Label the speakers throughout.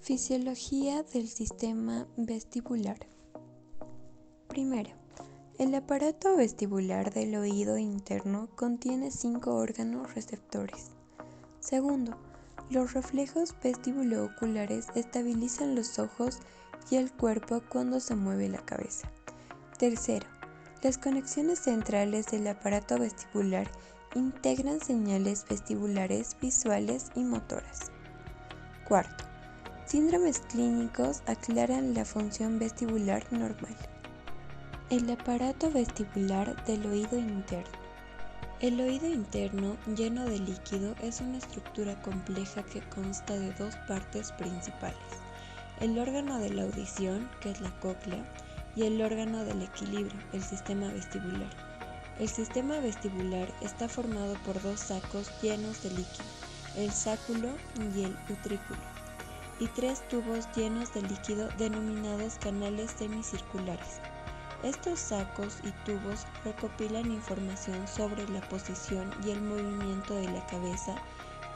Speaker 1: Fisiología del sistema vestibular. Primero, el aparato vestibular del oído interno contiene 5 órganos receptores. Segundo, los reflejos vestibulo-oculares estabilizan los ojos y el cuerpo cuando se mueve la cabeza. Tercero, las conexiones centrales del aparato vestibular integran señales vestibulares, visuales y motoras. Cuarto, síndromes clínicos aclaran la función vestibular normal. El aparato vestibular del oído interno. El oído interno, lleno de líquido, es una estructura compleja que consta de 2 partes principales: el órgano de la audición, que es la cóclea, y el órgano del equilibrio, el sistema vestibular. El sistema vestibular está formado por 2 sacos llenos de líquido, el sáculo y el utrículo, y 3 tubos llenos de líquido denominados canales semicirculares. Estos sacos y tubos recopilan información sobre la posición y el movimiento de la cabeza,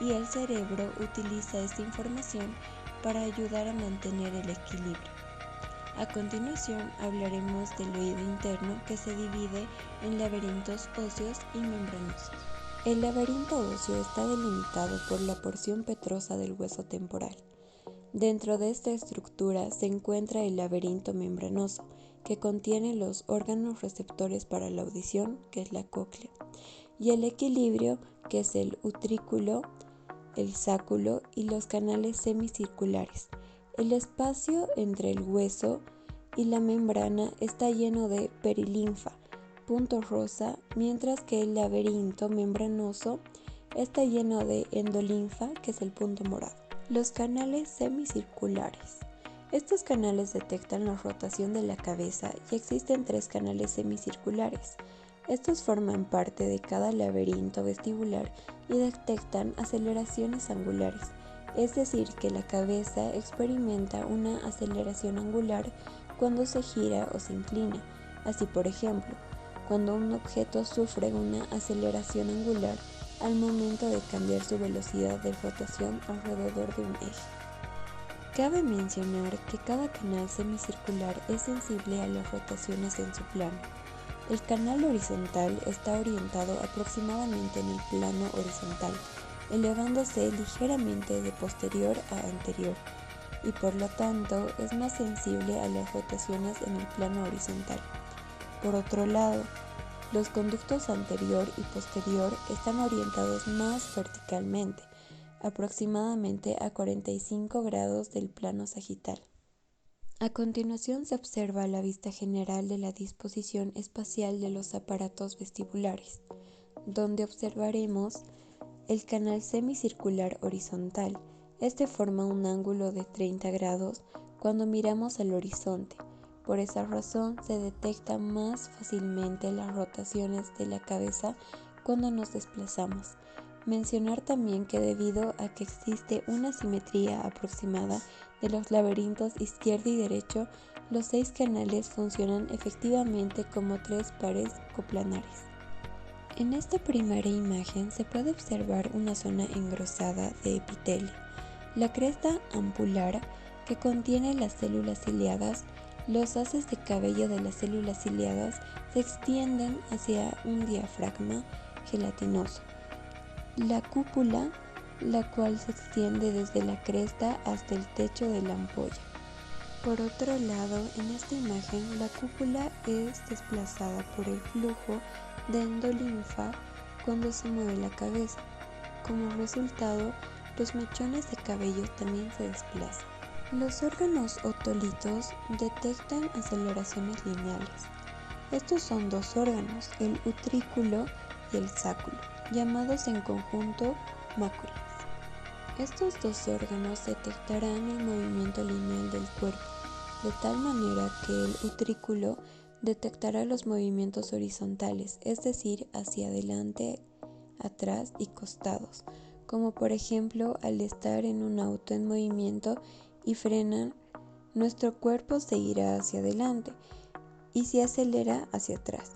Speaker 1: y el cerebro utiliza esta información para ayudar a mantener el equilibrio. A continuación hablaremos del oído interno, que se divide en laberintos óseos y membranosos. El laberinto óseo está delimitado por la porción petrosa del hueso temporal. Dentro de esta estructura se encuentra el laberinto membranoso, que contiene los órganos receptores para la audición, que es la cóclea, y el equilibrio, que es el utrículo, el sáculo y los canales semicirculares. El espacio entre el hueso y la membrana está lleno de perilinfa, punto rosa, mientras que el laberinto membranoso está lleno de endolinfa, que es el punto morado. Los canales semicirculares. Estos canales detectan la rotación de la cabeza y existen 3 canales semicirculares. Estos forman parte de cada laberinto vestibular y detectan aceleraciones angulares, es decir, que la cabeza experimenta una aceleración angular cuando se gira o se inclina. Así, por ejemplo, cuando un objeto sufre una aceleración angular al momento de cambiar su velocidad de rotación alrededor de un eje. Cabe mencionar que cada canal semicircular es sensible a las rotaciones en su plano. El canal horizontal está orientado aproximadamente en el plano horizontal, elevándose ligeramente de posterior a anterior, y por lo tanto es más sensible a las rotaciones en el plano horizontal. Por otro lado, los conductos anterior y posterior están orientados más verticalmente, aproximadamente a 45 grados del plano sagital. A continuación se observa la vista general de la disposición espacial de los aparatos vestibulares, donde observaremos el canal semicircular horizontal. Este forma un ángulo de 30 grados cuando miramos al horizonte. Por esa razón se detectan más fácilmente las rotaciones de la cabeza cuando nos desplazamos. Mencionar también que debido a que existe una simetría aproximada de los laberintos izquierdo y derecho, los 6 canales funcionan efectivamente como 3 pares coplanares. En esta primera imagen se puede observar una zona engrosada de epitelio, la cresta ampular, que contiene las células ciliadas. Los haces de cabello de las células ciliadas se extienden hacia un diafragma gelatinoso, la cúpula, la cual se extiende desde la cresta hasta el techo de la ampolla. Por otro lado, en esta imagen la cúpula es desplazada por el flujo de endolinfa cuando se mueve la cabeza. Como resultado, los mechones de cabello también se desplazan. Los órganos otolitos detectan aceleraciones lineales. Estos son 2 órganos, el utrículo y el sáculo, llamados en conjunto máculas. Estos 2 órganos detectarán el movimiento lineal del cuerpo, de tal manera que el utrículo detectará los movimientos horizontales, es decir, hacia adelante, atrás y costados, como por ejemplo al estar en un auto en movimiento y frenan, nuestro cuerpo se irá hacia adelante y si acelera hacia atrás,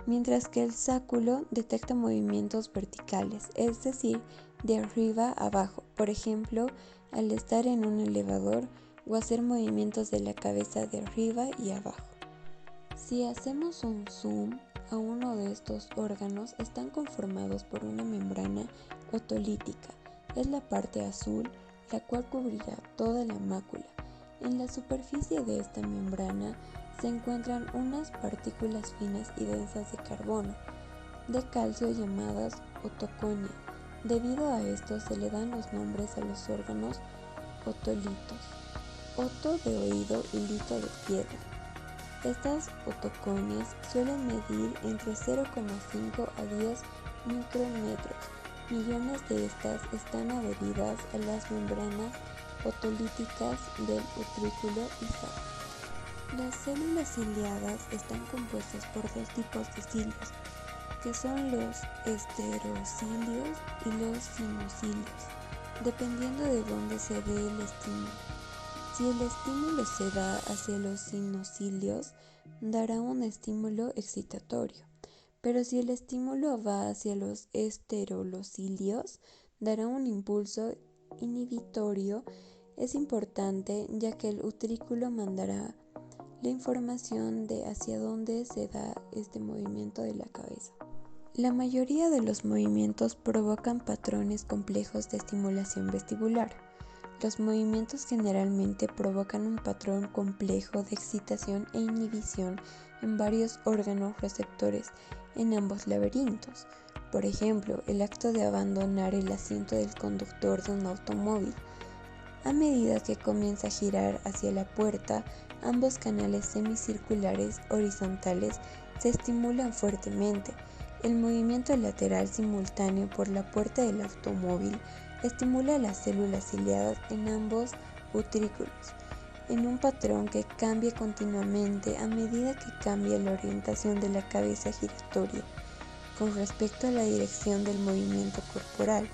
Speaker 1: mientras que el sáculo detecta movimientos verticales, es decir, de arriba a abajo, por ejemplo, al estar en un elevador o hacer movimientos de la cabeza de arriba y abajo. Si hacemos un zoom a uno de estos órganos, están conformados por una membrana otolítica. Es la parte azul, la cual cubrirá toda la mácula. En la superficie de esta membrana se encuentran unas partículas finas y densas de carbono, de calcio llamadas otoconia. Debido a esto se le dan los nombres a los órganos otolitos: oto de oído y lito de piedra. Estas otoconias suelen medir entre 0,5 a 10 micrómetros. Millones de estas están adheridas a las membranas otolíticas del utrículo y saco. Las células ciliadas están compuestas por dos tipos de cilios, que son los esterocilios y los sinocilios, dependiendo de dónde se dé el estímulo. Si el estímulo se da hacia los sinocilios, dará un estímulo excitatorio, pero si el estímulo va hacia los esterocilios, dará un impulso inhibitorio. Es importante ya que el utrículo mandará la información de hacia dónde se da este movimiento de la cabeza. La mayoría de los movimientos provocan patrones complejos de estimulación vestibular. Los movimientos generalmente provocan un patrón complejo de excitación e inhibición en varios órganos receptores en ambos laberintos. Por ejemplo, el acto de abandonar el asiento del conductor de un automóvil. A medida que comienza a girar hacia la puerta, ambos canales semicirculares horizontales se estimulan fuertemente. El movimiento lateral simultáneo por la puerta del automóvil estimula las células ciliadas en ambos utrículos, en un patrón que cambia continuamente a medida que cambia la orientación de la cabeza giratoria con respecto a la dirección del movimiento corporal.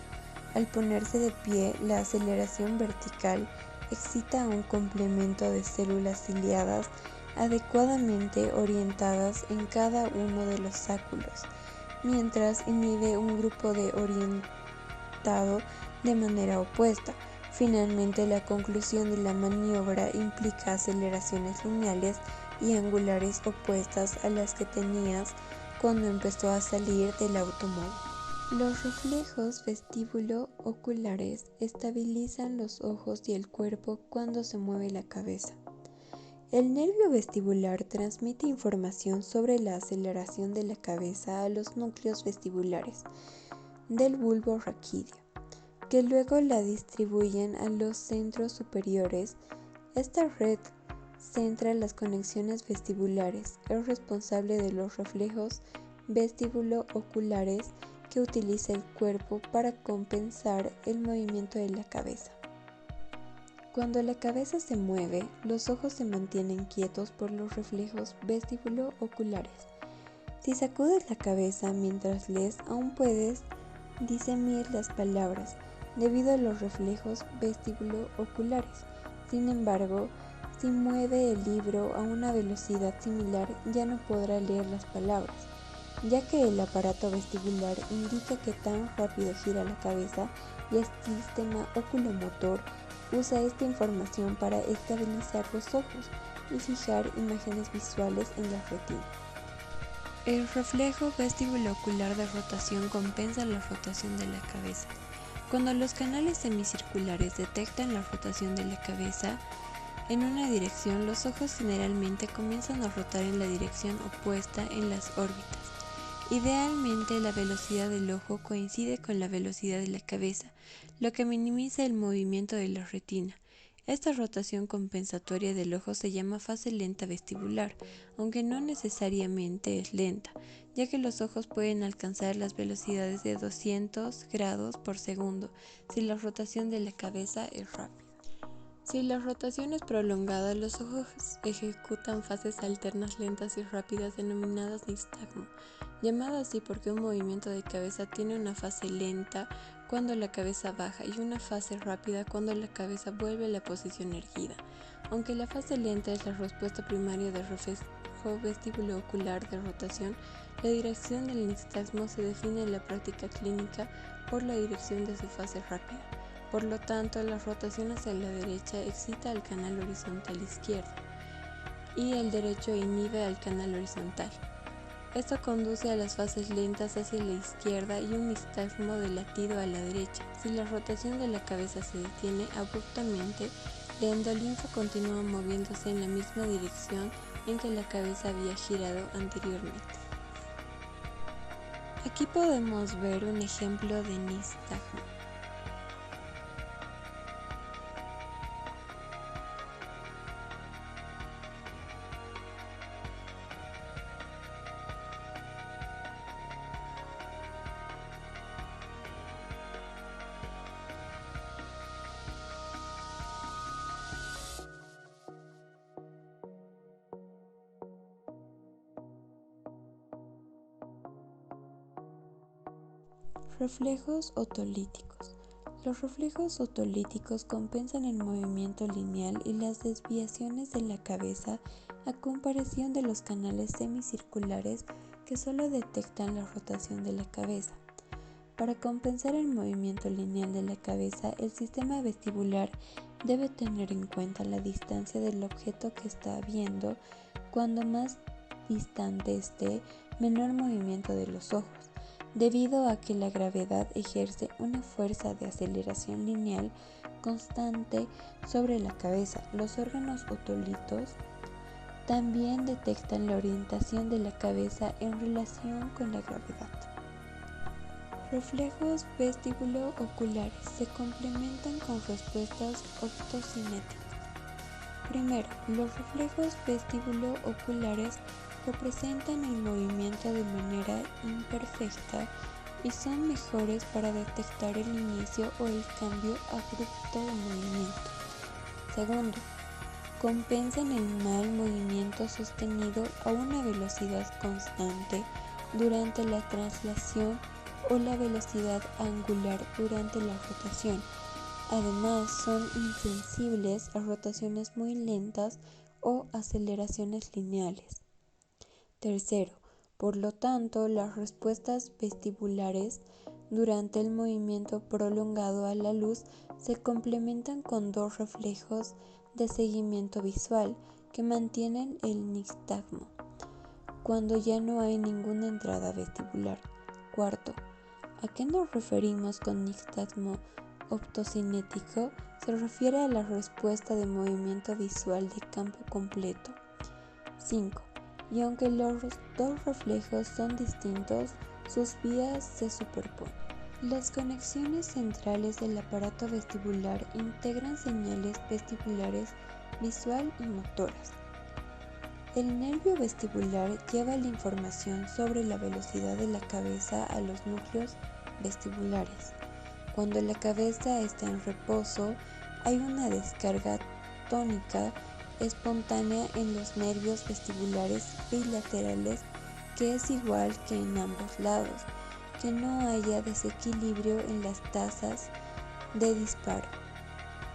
Speaker 1: Al ponerse de pie, la aceleración vertical excita a un complemento de células ciliadas adecuadamente orientadas en cada uno de los sáculos, mientras inhibe un grupo de orientado de manera opuesta. Finalmente, la conclusión de la maniobra implica aceleraciones lineales y angulares opuestas a las que tenías cuando empezó a salir del automóvil. Los reflejos vestíbulo-oculares estabilizan los ojos y el cuerpo cuando se mueve la cabeza. El nervio vestibular transmite información sobre la aceleración de la cabeza a los núcleos vestibulares del bulbo raquídeo, que luego la distribuyen a los centros superiores. Esta red centra las conexiones vestibulares. Es responsable de los reflejos vestíbulo-oculares que utiliza el cuerpo para compensar el movimiento de la cabeza. Cuando la cabeza se mueve, los ojos se mantienen quietos por los reflejos vestíbulo-oculares. Si sacudes la cabeza mientras lees, aún puedes discernir las palabras debido a los reflejos vestíbulo-oculares. Sin embargo, si mueve el libro a una velocidad similar, ya no podrá leer las palabras, ya que el aparato vestibular indica que tan rápido gira la cabeza y el sistema oculomotor usa esta información para estabilizar los ojos y fijar imágenes visuales en la retina. El reflejo vestíbulo-ocular de rotación compensa la rotación de la cabeza. Cuando los canales semicirculares detectan la rotación de la cabeza en una dirección, los ojos generalmente comienzan a rotar en la dirección opuesta en las órbitas. Idealmente, la velocidad del ojo coincide con la velocidad de la cabeza, lo que minimiza el movimiento de la retina. Esta rotación compensatoria del ojo se llama fase lenta vestibular, aunque no necesariamente es lenta, ya que los ojos pueden alcanzar las velocidades de 200 grados por segundo si la rotación de la cabeza es rápida. Si la rotación es prolongada, los ojos ejecutan fases alternas lentas y rápidas denominadas nistagmo, llamado así porque un movimiento de cabeza tiene una fase lenta cuando la cabeza baja y una fase rápida cuando la cabeza vuelve a la posición erguida. Aunque la fase lenta es la respuesta primaria del reflejo vestíbulo-ocular de rotación, la dirección del nistagmo se define en la práctica clínica por la dirección de su fase rápida.
Speaker 2: Por lo tanto, la rotación hacia la derecha excita al canal horizontal izquierdo y el derecho inhibe al canal horizontal. Esto conduce a las fases lentas hacia la izquierda y un nistagmo de latido a la derecha. Si la rotación de la cabeza se detiene abruptamente, la endolinfa continúa moviéndose en la misma dirección en que la cabeza había girado anteriormente. Aquí podemos ver un ejemplo de nistagmo.
Speaker 1: Reflejos otolíticos. Los reflejos otolíticos compensan el movimiento lineal y las desviaciones de la cabeza a comparación de los canales semicirculares que solo detectan la rotación de la cabeza. Para compensar el movimiento lineal de la cabeza, el sistema vestibular debe tener en cuenta la distancia del objeto que está viendo. Cuando más distante esté, menor movimiento de los ojos. Debido a que la gravedad ejerce una fuerza de aceleración lineal constante sobre la cabeza, los órganos otolitos también detectan la orientación de la cabeza en relación con la gravedad. Reflejos vestíbulo-oculares se complementan con respuestas optocinéticas. Primero, los reflejos vestíbulo-oculares representan el movimiento de manera imperfecta y son mejores para detectar el inicio o el cambio abrupto de movimiento. Segundo, compensan el mal movimiento sostenido a una velocidad constante durante la traslación o la velocidad angular durante la rotación. Además, son insensibles a rotaciones muy lentas o aceleraciones lineales. Tercero, por lo tanto, las respuestas vestibulares durante el movimiento prolongado a la luz se complementan con dos reflejos de seguimiento visual que mantienen el nistagmo cuando ya no hay ninguna entrada vestibular. Cuarto, ¿a qué nos referimos con nistagmo optocinético? Se refiere a la respuesta de movimiento visual de campo completo. 5. Y aunque los dos reflejos son distintos, sus vías se superponen. Las conexiones centrales del aparato vestibular integran señales vestibulares visual y motoras. El nervio vestibular lleva la información sobre la velocidad de la cabeza a los núcleos vestibulares. Cuando la cabeza está en reposo, hay una descarga tónica espontánea en los nervios vestibulares bilaterales que es igual que en ambos lados, que no haya desequilibrio en las tasas de disparo.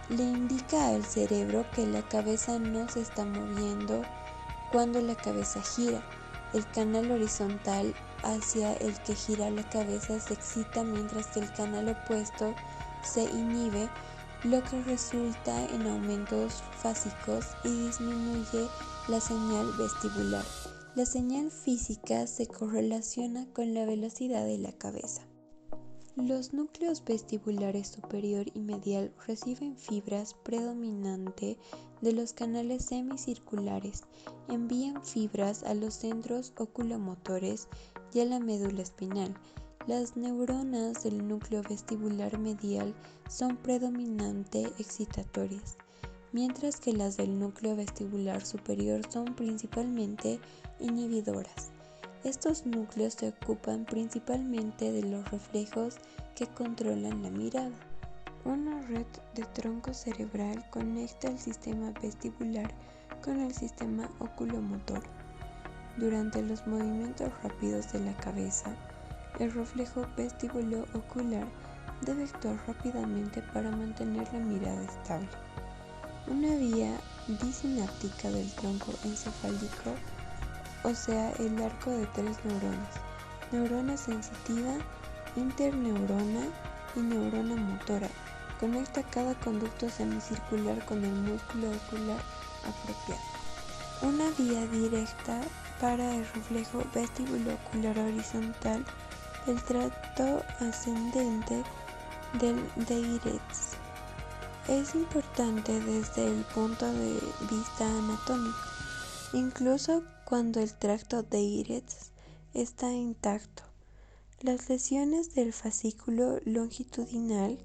Speaker 1: Le indica al cerebro que la cabeza no se está moviendo. Cuando la cabeza gira, el canal horizontal hacia el que gira la cabeza se excita mientras que el canal opuesto se inhibe, lo que resulta en aumentos fásicos y disminuye la señal vestibular. La señal física se correlaciona con la velocidad de la cabeza. Los núcleos vestibulares superior y medial reciben fibras predominante de los canales semicirculares, envían fibras a los centros oculomotores y a la médula espinal. Las neuronas del núcleo vestibular medial son predominante excitatorias, mientras que las del núcleo vestibular superior son principalmente inhibidoras. Estos núcleos se ocupan principalmente de los reflejos que controlan la mirada. Una red de tronco cerebral conecta el sistema vestibular con el sistema oculomotor. Durante los movimientos rápidos de la cabeza, el reflejo vestíbulo-ocular debe actuar rápidamente para mantener la mirada estable. Una vía disináptica del tronco encefálico, o sea, el arco de 3 neuronas, neurona sensitiva, interneurona y neurona motora, conecta cada conducto semicircular con el músculo ocular apropiado. Una vía directa para el reflejo vestíbulo-ocular horizontal del tracto ascendente del Deiretz. Es importante desde el punto de vista anatómico, incluso cuando el tracto Deiretz está intacto. Las lesiones del fascículo longitudinal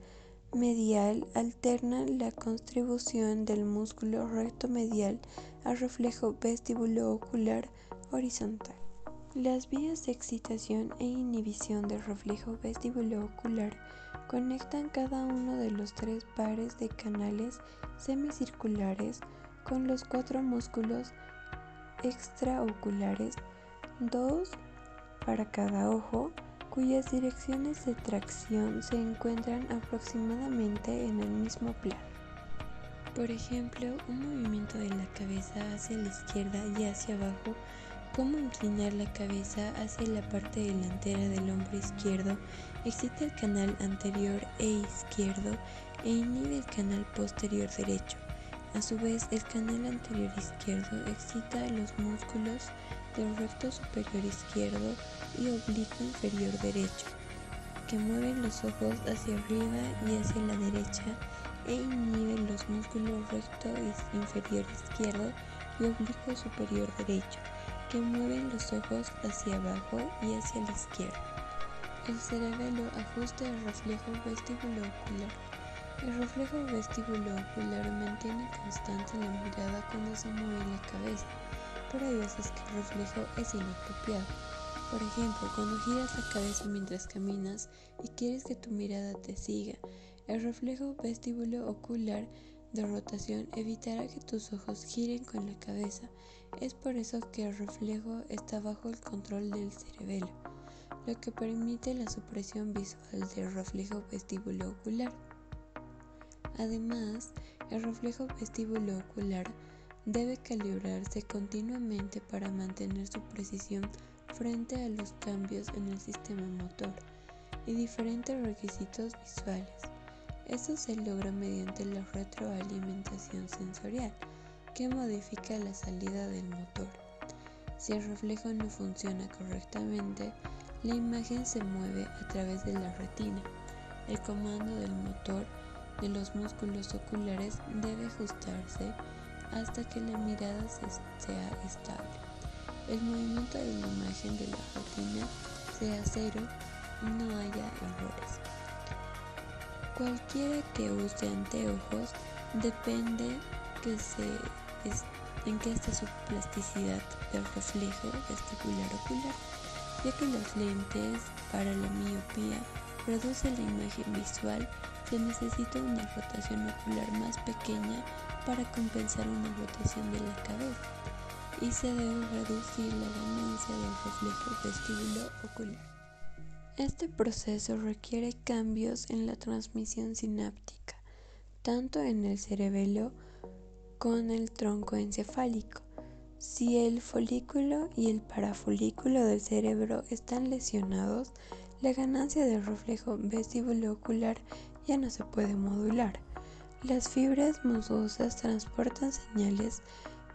Speaker 1: medial alternan la contribución del músculo recto medial al reflejo vestíbulo-ocular horizontal. Las vías de excitación e inhibición del reflejo vestíbulo-ocular conectan cada uno de los 3 pares de canales semicirculares con los 4 músculos extraoculares, 2 para cada ojo, cuyas direcciones de tracción se encuentran aproximadamente en el mismo plano. Por ejemplo, un movimiento de la cabeza hacia la izquierda y hacia abajo, como inclinar la cabeza hacia la parte delantera del hombro izquierdo, excita el canal anterior e izquierdo e inhibe el canal posterior derecho. A su vez, el canal anterior izquierdo excita los músculos del recto superior izquierdo y oblicuo inferior derecho, que mueven los ojos hacia arriba y hacia la derecha, e inhibe los músculos recto inferior izquierdo y oblicuo superior derecho, que mueven los ojos hacia abajo y hacia la izquierda. El cerebelo ajusta el reflejo vestíbulo-ocular. El reflejo vestíbulo-ocular mantiene constante la mirada cuando se mueve la cabeza, pero hay veces que el reflejo es inapropiado. Por ejemplo, cuando giras la cabeza mientras caminas y quieres que tu mirada te siga, el reflejo vestíbulo-ocular de rotación evitará que tus ojos giren con la cabeza. Es por eso que el reflejo está bajo el control del cerebelo, lo que permite la supresión visual del reflejo vestíbulo-ocular. Además, el reflejo vestíbulo-ocular debe calibrarse continuamente para mantener su precisión frente a los cambios en el sistema motor y diferentes requisitos visuales. Esto se logra mediante la retroalimentación sensorial, que modifica la salida del motor. Si el reflejo no funciona correctamente, la imagen se mueve a través de la retina. El comando del motor de los músculos oculares debe ajustarse hasta que la mirada sea estable. El movimiento de la imagen de la retina sea cero y no haya errores. Cualquiera que use anteojos depende en que esté su plasticidad del reflejo vestibular ocular, ya que los lentes para la miopía reducen la imagen visual. Se necesita una rotación ocular más pequeña para compensar una rotación de la cabeza, y se debe reducir la ganancia del reflejo vestíbulo ocular. Este proceso requiere cambios en la transmisión sináptica, tanto en el cerebelo con el tronco encefálico. Si el folículo y el parafolículo del cerebro están lesionados, la ganancia del reflejo vestíbulo-ocular ya no se puede modular. Las fibras musosas transportan señales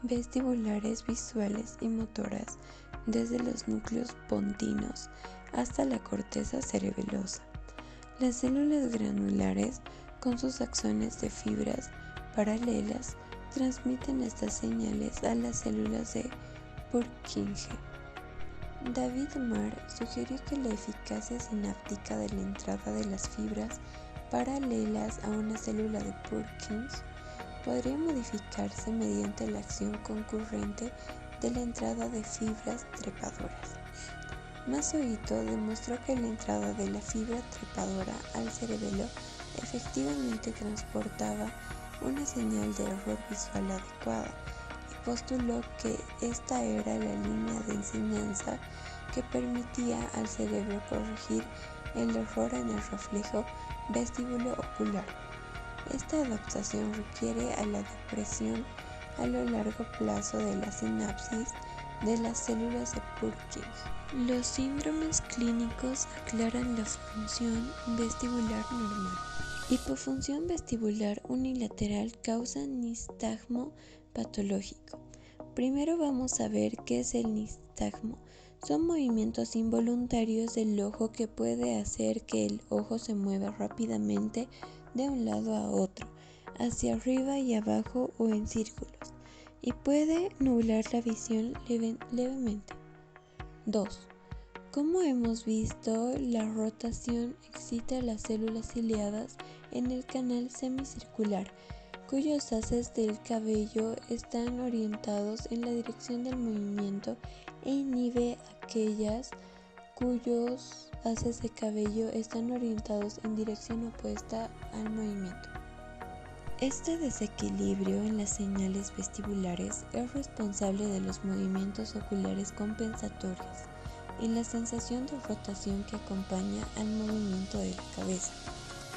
Speaker 1: vestibulares, visuales y motoras desde los núcleos pontinos hasta la corteza cerebelosa. Las células granulares, con sus axones de fibras paralelas, transmiten estas señales a las células de Purkinje. David Marr sugirió que la eficacia sináptica de la entrada de las fibras paralelas a una célula de Purkinje podría modificarse mediante la acción concurrente de la entrada de fibras trepadoras. Masoito demostró que la entrada de la fibra trepadora al cerebelo efectivamente transportaba una señal de error visual adecuada, y postuló que esta era la línea de enseñanza que permitía al cerebro corregir el error en el reflejo vestíbulo-ocular. Esta adaptación requiere a la depresión a lo largo plazo de la sinapsis de las células de Purkinje. Los síndromes clínicos aclaran la función vestibular normal Hipofunción vestibular unilateral causa nistagmo patológico. Primero vamos a ver qué es el nistagmo. Son movimientos involuntarios del ojo que puede hacer que el ojo se mueva rápidamente de un lado a otro, hacia arriba y abajo o en círculos, y puede nublar la visión levemente. 2. Como hemos visto, la rotación excita las células ciliadas en el canal semicircular, cuyos haces del cabello están orientados en la dirección del movimiento e inhibe aquellas cuyos haces de cabello están orientados en dirección opuesta al movimiento. Este desequilibrio en las señales vestibulares es responsable de los movimientos oculares compensatorios y la sensación de rotación que acompaña al movimiento de la cabeza.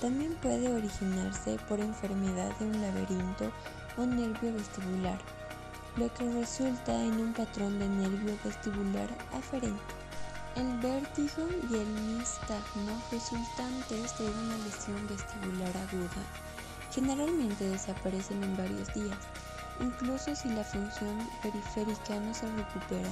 Speaker 1: También puede originarse por enfermedad de un laberinto o nervio vestibular, lo que resulta en un patrón de nervio vestibular aferente. El vértigo y el nistagmo resultantes de una lesión vestibular aguda generalmente desaparecen en varios días, incluso si la función periférica no se recupera.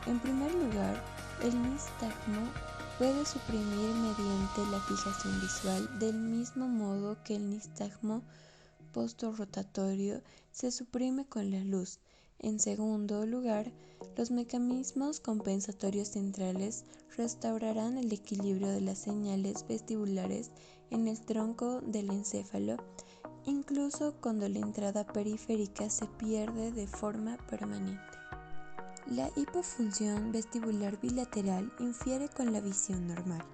Speaker 1: En primer lugar, el nistagmo puede suprimir mediante la fijación visual, del mismo modo que el nistagmo postrotatorio se suprime con la luz. En segundo lugar, los mecanismos compensatorios centrales restaurarán el equilibrio de las señales vestibulares en el tronco del encéfalo, incluso cuando la entrada periférica se pierde de forma permanente. La hipofunción vestibular bilateral infiere con la visión normal.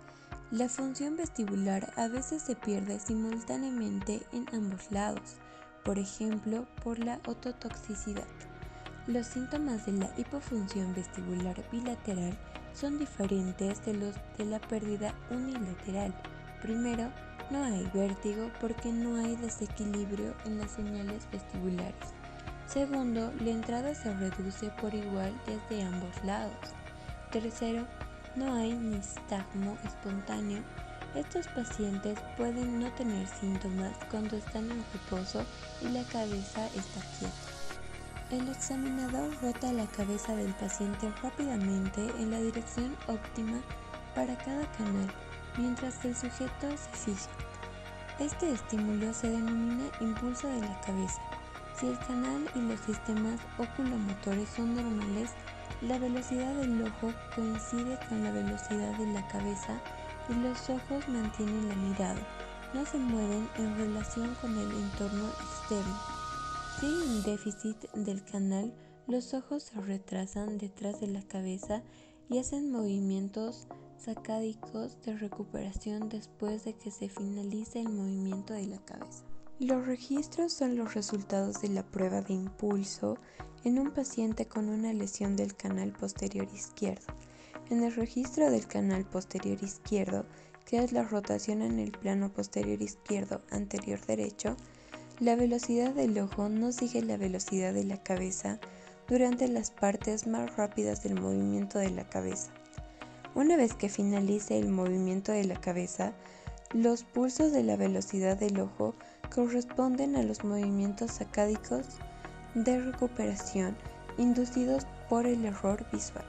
Speaker 1: La función vestibular a veces se pierde simultáneamente en ambos lados, por ejemplo, por la ototoxicidad. Los síntomas de la hipofunción vestibular bilateral son diferentes de los de la pérdida unilateral. Primero, no hay vértigo porque no hay desequilibrio en las señales vestibulares. Segundo, la entrada se reduce por igual desde ambos lados. Tercero, no hay nistagmo espontáneo. Estos pacientes pueden no tener síntomas cuando están en reposo y la cabeza está quieta. El examinador rota la cabeza del paciente rápidamente en la dirección óptima para cada canal, mientras que el sujeto se fija. Este estímulo se denomina impulso de la cabeza. Si el canal y los sistemas oculomotores son normales, la velocidad del ojo coincide con la velocidad de la cabeza y los ojos mantienen la mirada, no se mueven en relación con el entorno externo. Si hay un déficit del canal, los ojos se retrasan detrás de la cabeza y hacen movimientos sacádicos de recuperación después de que se finalice el movimiento de la cabeza. Los registros son los resultados de la prueba de impulso en un paciente con una lesión del canal posterior izquierdo. En el registro del canal posterior izquierdo, que es la rotación en el plano posterior izquierdo anterior derecho, la velocidad del ojo no sigue la velocidad de la cabeza durante las partes más rápidas del movimiento de la cabeza. Una vez que finalice el movimiento de la cabeza, los pulsos de la velocidad del ojo corresponden a los movimientos sacádicos de recuperación inducidos por el error visual.